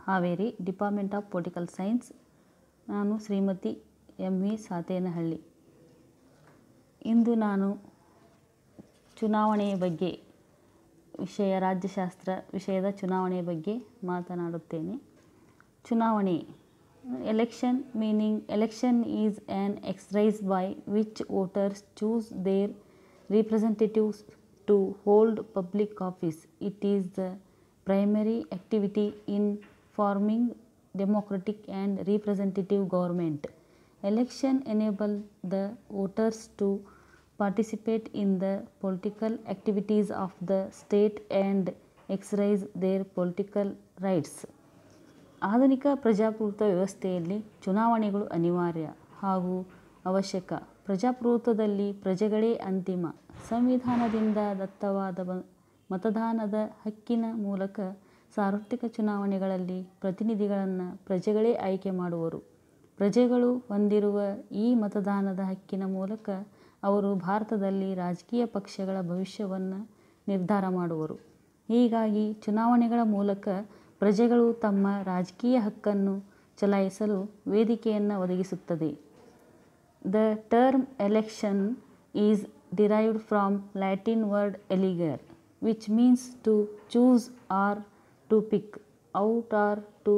Haveri, department of political science. ನಾನು Shrimati MV. Satenahalli. ಇಂದು ನಾನು ಚುನಾವಣೆಯ ಬಗ್ಗೆ ರಾಜ್ಯಶಾಸ್ತ್ರ ವಿಷಯದ ಚುನಾವಣೆಯ ಬಗ್ಗೆ ಮಾತನಾಡುತ್ತೇನೆ. ಚುನಾವಣೆ election meaning election is an exercise by which voters choose their representatives to hold public office. It is the primary activity in forming democratic and representative government. Election enable the voters to participate in the political activities of the state and exercise their political rights. ಆಧುನಿಕ ಪ್ರಜಾಪ್ರಭುತ್ವ ವ್ಯವಸ್ಥೆಯಲ್ಲಿ ಚುನಾವಣೆಗಳು ಅನಿವಾರ್ಯ ಹಾಗೂ ಅವಶ್ಯಕ. ಪ್ರಜಾಪ್ರಭುತ್ವದಲ್ಲಿ ಪ್ರಜೆಗಳೇ ಅಂತಿಮ. ಸಂವಿಧಾನದಿಂದ ದತ್ತವಾದ ಮತದಾನದ ಹಕ್ಕಿನ ಮೂಲಕ ಸಾರ್ವತ್ರಿಕ ಚುನಾವಣೆಗಳಲ್ಲಿ ಪ್ರತಿನಿಧಿಗಳನ್ನು ಪ್ರಜೆಗಳೇ ಆಯ್ಕೆ ಮಾಡುವರು. ಪ್ರಜೆಗಳು ಹೊಂದಿರುವ ಈ ಮತದಾನದ ಹಕ್ಕಿನ ಮೂಲಕ ಅವರು ಭಾರತದಲ್ಲಿ ರಾಜಕೀಯ ಪಕ್ಷಗಳ ಭವಿಷ್ಯವನ್ನು ನಿರ್ಧಾರ ಮಾಡುವರು. ಹೀಗಾಗಿ ಚುನಾವಣೆಗಳ ಮೂಲಕ ಪ್ರಜೆಗಳು ತಮ್ಮ ರಾಜಕೀಯ ಹಕ್ಕನ್ನು ಚಲಾಯಿಸಲು ವೇದಿಕೆಯನ್ನು ಒದಗಿಸುತ್ತದೆ. The term election is derived from Latin word eligere, which means to choose or to pick out or to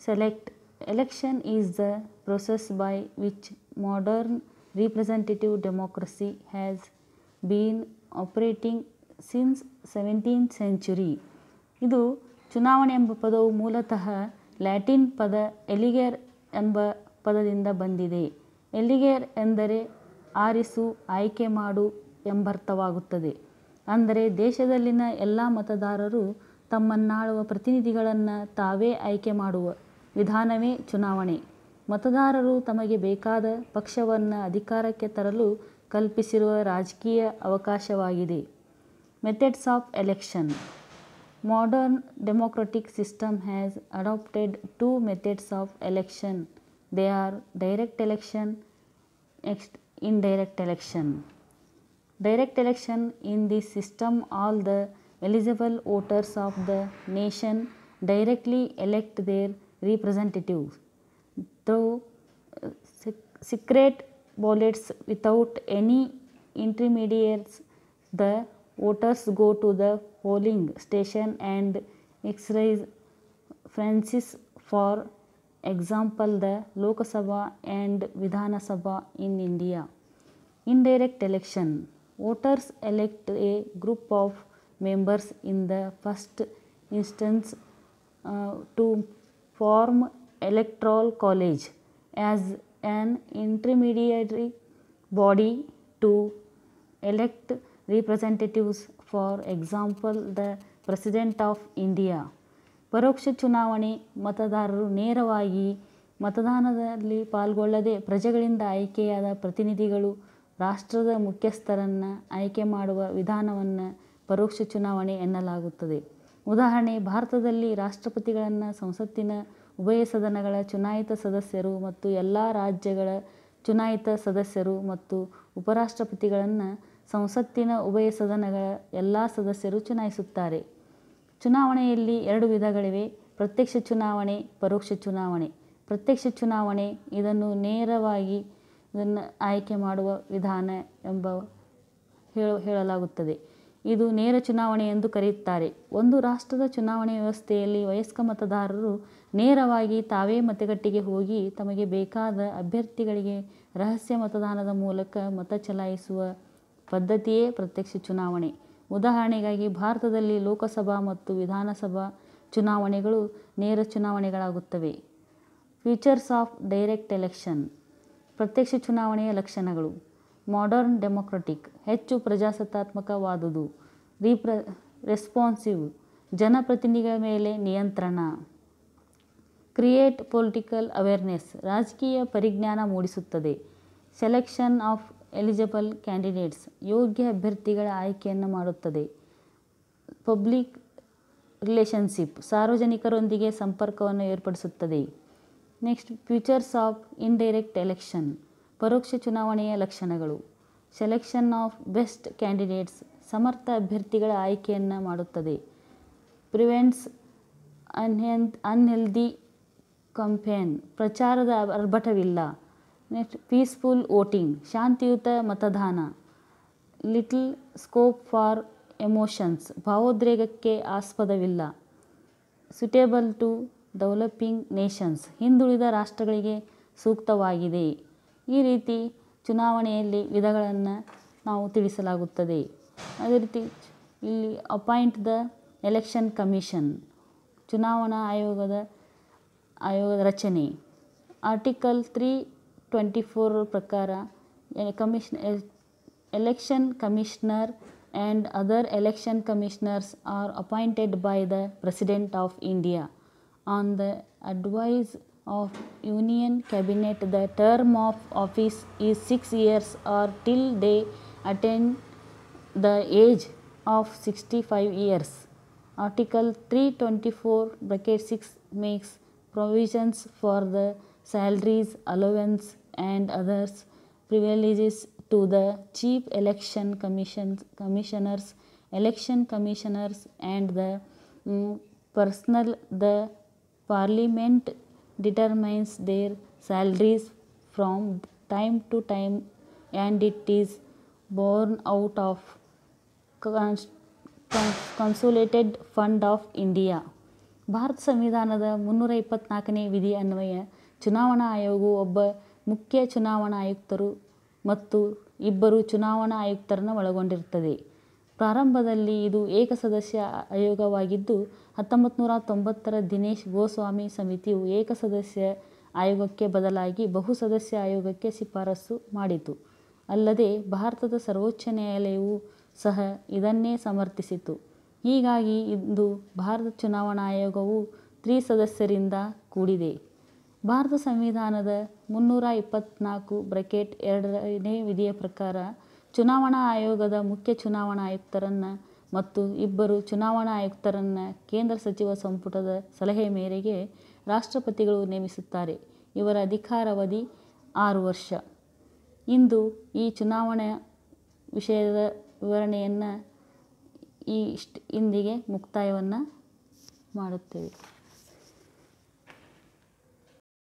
select. Election is the process by which modern representative democracy has been operating since 17th century. ಇದು ಚುನಾವಣೆ ಎಂಬ ಪದವು ಮೂಲತಃ Latin ಪದ ಎಲಿಗೇರ್ ಎಂಬ ಪದದಿಂದ ಬಂದಿದೆ. ಎಲಿಗೇರ್ ಎಂದರೆ ಆರಿಸು, ಆಯ್ಕೆ ಮಾಡು ಎಂಬರ್ಥವಾಗುತ್ತದೆ. ಅಂದರೆ ದೇಶದಲ್ಲಿನ ಎಲ್ಲ ಮತದಾರರು ತಮ್ಮನ್ನಾಳುವ ಪ್ರತಿನಿಧಿಗಳನ್ನು ತಾವೇ ಆಯ್ಕೆ ಮಾಡುವ ವಿಧಾನವೇ ಚುನಾವಣೆ. ಮತದಾರರು ತಮಗೆ ಬೇಕಾದ ಪಕ್ಷವನ್ನು ಅಧಿಕಾರಕ್ಕೆ ತರಲು ಕಲ್ಪಿಸಿರುವ ರಾಜಕೀಯ ಅವಕಾಶವಾಗಿದೆ. Methods of election. Modern democratic system has adopted two methods of election. They are direct election, indirect election. Direct election, in this system all the eligible voters of the nation directly elect their representatives through secret ballots without any intermediaries. The voters go to the polling station and exercise functions. For example, the Lok Sabha and Vidhana Sabha in India. Indirect election. Voters elect a group of members in the first instance to form electoral college as an intermediary body to elect representatives. For example, the President of India. ಪರೋಕ್ಷ ಚುನಾವಣೆ. ಮತದಾರರು ನೇರವಾಗಿ ಮತದಾನದಲ್ಲಿ ಪಾಲ್ಗೊಳ್ಳದೆ ಪ್ರಜೆಗಳಿಂದ ಆಯ್ಕೆಯಾದ ಪ್ರತಿನಿಧಿಗಳು ರಾಷ್ಟ್ರದ ಮುಖ್ಯಸ್ಥರನ್ನು ಆಯ್ಕೆ ಮಾಡುವ ವಿಧಾನವನ್ನು ಪರೋಕ್ಷ ಚುನಾವಣೆ ಎನ್ನಲಾಗುತ್ತದೆ. ಉದಾಹರಣೆ, ಭಾರತದಲ್ಲಿ ರಾಷ್ಟ್ರಪತಿಗಳನ್ನು ಸಂಸತ್ತಿನ ಉಭಯ ಸದನಗಳ ಚುನಾಯಿತ ಸದಸ್ಯರು ಮತ್ತು ಎಲ್ಲ ರಾಜ್ಯಗಳ ಚುನಾಯಿತ ಸದಸ್ಯರು ಮತ್ತು ಉಪರಾಷ್ಟ್ರಪತಿಗಳನ್ನು ಸಂಸತ್ತಿನ ಉಭಯ ಸದನಗಳ ಎಲ್ಲ ಸದಸ್ಯರು ಚುನಾಯಿಸುತ್ತಾರೆ. ಚುನಾವಣೆಯಲ್ಲಿ ಎರಡು ವಿಧಗಳಿವೆ: ಪ್ರತ್ಯಕ್ಷ ಚುನಾವಣೆ, ಪರೋಕ್ಷ ಚುನಾವಣೆ. ಪ್ರತ್ಯಕ್ಷ ಚುನಾವಣೆ ಇದನ್ನು ನೇರವಾಗಿ ಇದನ್ನು ಆಯ್ಕೆ ಮಾಡುವ ವಿಧಾನ ಎಂಬ ಹೇಳಲಾಗುತ್ತದೆ. ಇದು ನೇರ ಚುನಾವಣೆ ಎಂದು ಕರೆಯುತ್ತಾರೆ. ಒಂದು ರಾಷ್ಟ್ರದ ಚುನಾವಣೆ ವ್ಯವಸ್ಥೆಯಲ್ಲಿ ವಯಸ್ಕ ಮತದಾರರು ನೇರವಾಗಿ ತಾವೇ ಮತಗಟ್ಟೆಗೆ ಹೋಗಿ ತಮಗೆ ಬೇಕಾದ ಅಭ್ಯರ್ಥಿಗಳಿಗೆ ರಹಸ್ಯ ಮತದಾನದ ಮೂಲಕ ಮತ ಚಲಾಯಿಸುವ ಪದ್ಧತಿಯೇ ಪ್ರತ್ಯಕ್ಷ ಚುನಾವಣೆ. ಉದಾಹರಣೆಗಾಗಿ ಭಾರತದಲ್ಲಿ ಲೋಕಸಭಾ ಮತ್ತು ವಿಧಾನಸಭಾ ಚುನಾವಣೆಗಳು ನೇರ ಚುನಾವಣೆಗಳಾಗುತ್ತವೆ. Features of direct election. ಪ್ರತ್ಯಕ್ಷ ಚುನಾವಣೆಯ ಲಕ್ಷಣಗಳು: ಮಾಡರ್ನ್ ಡೆಮೊಕ್ರಟಿಕ್, ಹೆಚ್ಚು ಪ್ರಜಾಸತ್ತಾತ್ಮಕವಾದುದು. ರೆಸ್ಪಾನ್ಸಿವ್, ಜನಪ್ರತಿನಿಧಿಗಳ ಮೇಲೆ ನಿಯಂತ್ರಣ. ಕ್ರಿಯೇಟ್ ಪೊಲಿಟಿಕಲ್ ಅವೇರ್ನೆಸ್, ರಾಜಕೀಯ ಪರಿಜ್ಞಾನ ಮೂಡಿಸುತ್ತದೆ. ಸೆಲೆಕ್ಷನ್ ಆಫ್ ಎಲಿಜಿಬಲ್ ಕ್ಯಾಂಡಿಡೇಟ್ಸ್, ಯೋಗ್ಯ ಅಭ್ಯರ್ಥಿಗಳ ಆಯ್ಕೆಯನ್ನು ಮಾಡುತ್ತದೆ. ಪಬ್ಲಿಕ್ ರಿಲೇಷನ್ಶಿಪ್, ಸಾರ್ವಜನಿಕರೊಂದಿಗೆ ಸಂಪರ್ಕವನ್ನು ಏರ್ಪಡಿಸುತ್ತದೆ. Next, features of indirect election. ಪರೋಕ್ಷ ಚುನಾವಣೆಯ ಲಕ್ಷಣಗಳು: ಸೆಲೆಕ್ಷನ್ ಆಫ್ ಬೆಸ್ಟ್ ಕ್ಯಾಂಡಿಡೇಟ್ಸ್, ಸಮರ್ಥ ಅಭ್ಯರ್ಥಿಗಳ ಆಯ್ಕೆಯನ್ನು ಮಾಡುತ್ತದೆ. ಪ್ರಿವೆಂಟ್ಸ್ ಅನ್ಹೆಲ್ದಿ ಕಂಪೇನ್, ಪ್ರಚಾರದ ಆರ್ಭಟವಿಲ್ಲ. ನೆಕ್ಸ್ಟ್ ಪೀಸ್ಫುಲ್ ವೋಟಿಂಗ್, ಶಾಂತಿಯುತ ಮತದಾನ. ಲಿಟಲ್ ಸ್ಕೋಪ್ ಫಾರ್ ಎಮೋಷನ್ಸ್, ಭಾವೋದ್ರೇಕಕ್ಕೆ ಆಸ್ಪದವಿಲ್ಲ. ಸುಟೇಬಲ್ ಟು ಡೆವಲಪಿಂಗ್ ನೇಷನ್ಸ್, ಹಿಂದುಳಿದ ರಾಷ್ಟ್ರಗಳಿಗೆ ಸೂಕ್ತವಾಗಿದೆ. ಈ ರೀತಿ ಚುನಾವಣೆಯಲ್ಲಿ ವಿಧಗಳನ್ನು ನಾವು ತಿಳಿಸಲಾಗುತ್ತದೆ. ಅದೇ ರೀತಿ ಇಲ್ಲಿ ಅಪಾಯಿಂಟ್ ದ ಎಲೆಕ್ಷನ್ ಕಮಿಷನ್, ಚುನಾವಣಾ ಆಯೋಗದ ರಚನೆ. ಆರ್ಟಿಕಲ್ 324 ಪ್ರಕಾರ election commissioner and other election commissioners are appointed by the President of India on the advice of Union Cabinet. The term of office is 6 years or till they attain the age of 65 years. Article 324(6) makes provisions for the salaries, allowance and others privileges to the chief election commissioners, election commissioners and the personnel. The Parliament determines their salaries from time to time and it is borne out of Consolidated Fund of India. Bharat ಸಂವಿಧಾನದ 324ನೇ ವಿಧಿ ಅನ್ವಯ ಚುನಾವಣಾ ಆಯೋಗವು ಒಬ್ಬ ಮುಖ್ಯ ಚುನಾವಣಾ ಆಯುಕ್ತರು ಮತ್ತು 2 ಚುನಾವಣಾ ಆಯುಕ್ತರನ್ನು ಒಳಗೊಂಡಿರುತ್ತದೆ. ಪ್ರಾರಂಭದಲ್ಲಿ ಇದು ಏಕಸದಸ್ಯ ಆಯೋಗವಾಗಿದ್ದು 1990ರ ದಿನೇಶ್ ಗೋಸ್ವಾಮಿ ಸಮಿತಿಯು ಏಕಸದಸ್ಯ ಆಯೋಗಕ್ಕೆ ಬದಲಾಗಿ ಬಹುಸದಸ್ಯ ಆಯೋಗಕ್ಕೆ ಶಿಫಾರಸು ಮಾಡಿತು. ಅಲ್ಲದೆ ಭಾರತದ ಸರ್ವೋಚ್ಚ ನ್ಯಾಯಾಲಯವು ಸಹ ಇದನ್ನೇ ಸಮರ್ಥಿಸಿತು. ಹೀಗಾಗಿ ಇಂದು ಭಾರತ ಚುನಾವಣಾ ಆಯೋಗವು 3 ಸದಸ್ಯರಿಂದ ಕೂಡಿದೆ. ಭಾರತ ಸಂವಿಧಾನದ 324(2)ನೇ ವಿಧಿಯ ಪ್ರಕಾರ ಚುನಾವಣಾ ಆಯೋಗದ ಮುಖ್ಯ ಚುನಾವಣಾ ಆಯುಕ್ತರನ್ನು ಮತ್ತು 2 ಚುನಾವಣಾ ಆಯುಕ್ತರನ್ನು ಕೇಂದ್ರ ಸಚಿವ ಸಂಪುಟದ ಸಲಹೆ ಮೇರೆಗೆ ರಾಷ್ಟ್ರಪತಿಗಳು ನೇಮಿಸುತ್ತಾರೆ. ಇವರ ಅಧಿಕಾರಾವಧಿ 6 ವರ್ಷ. ಇಂದು ಈ ಚುನಾವಣಾ ವಿಷಯದ ವಿವರಣೆಯನ್ನು ಇಂದಿಗೆ ಮುಕ್ತಾಯವನ್ನು ಮಾಡುತ್ತೇವೆ.